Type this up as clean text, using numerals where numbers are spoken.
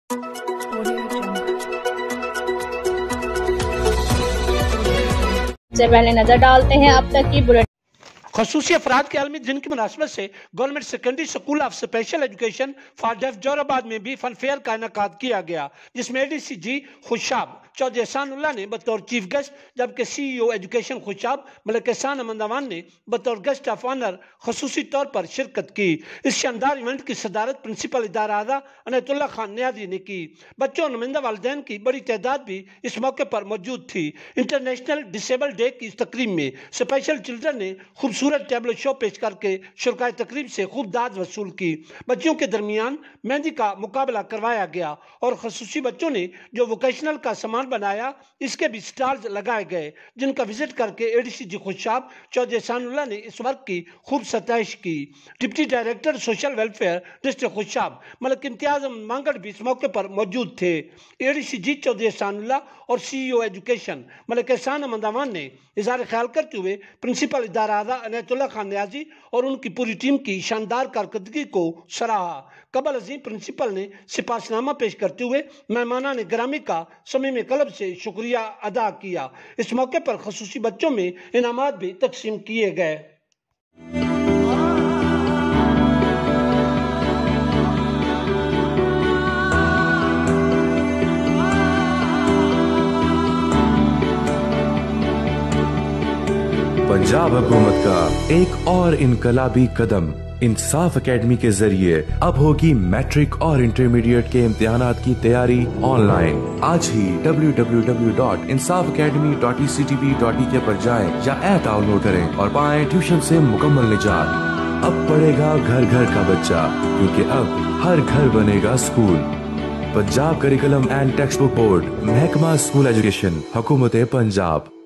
سے پہلے نظر ڈالتے ہیں اب تک کی بلٹ خصوصی افراد کے عالمی دن کی مناسبت سے government secondary school of special education for deaf Jauharabad میں بھی فن فیئر کا انعقاد کیا گیا، جس میں ADC جی خوشاب چودھری احسان اللہ نے بطور چیف گیسٹ، جبکہ CEO ایجوکیشن خوشاب ملک احسان احمد امان نے بطور گیسٹ آف آنر خصوصی طور پر شرکت کی۔ اس شاندار ایونٹ کی صدارت پرنسپل ادارہ اعلیٰ عنایت اللہ خان نیازی نے کی۔ بچوں اور نمائندہ والدین کی بڑی تعداد بھی اس موقع پر موجود تھی۔ انٹرنیشنل ڈسیبل ڈے کی اس تقریب میں اسپیشل چلڈرن نے خوبصورت ٹیبلو شو پیش کر کے شرکائے تقریب سے خوب داد وصول کی۔ بچوں کے درمیان مہندی کا مقابلہ کروایا گیا اور خصوصی بچوں نے جو ووکیشنل کا سامان بنایا اس کے بھی سٹالز لگائے گئے، جن کا وزٹ کر کے ADC جی خوشاب چودھری احسان اللہ نے اس ورک کی خوب ستائش کی۔ Deputy director social welfare district Khushab Malik Imtiaz Ahmed مانگڑ بھی اس موقع پر موجود تھے۔ ADC جی چودھری احسان اللہ اور CEO ایجوکیشن ملک احسان احمد امان نے اظہار خیال کرتے ہوئے پرنسپل ادارہ اعلیٰ عنایت اللہ خان نیازی اور ان کی پوری ٹیم کی شاندار کارکردگی کو سراہا۔ قبل ازیں پرنسپل نے سپاس نامہ پیش کرتے ہوئے مہمانان گرامی کا صمیم قلب سے شکریہ ادا کیا۔ اس موقع پر خصوصی بچوں میں انعامات بھی تقسیم کیے گئے۔ پنجاب حکومت کا ایک اور انقلابی قدم انصاف اکیڈمی کے ذریعے اب ہوگی میٹرک اور انٹرمیڈیٹ کے امتحانات کی تیاری آن لائن۔ آج ہی www.insafacademy.ectb.ek پر جائیں یا ایپ ڈاؤن لوڈ کریں اور پائیں ٹیوشن سے مکمل نجات۔ اب پڑھے گا گھر گھر کا بچہ، کیونکہ اب ہر گھر بنے گا school. Punjab curriculum and text book board, محکمہ اسکول ایجوکیشن، حکومت پنجاب۔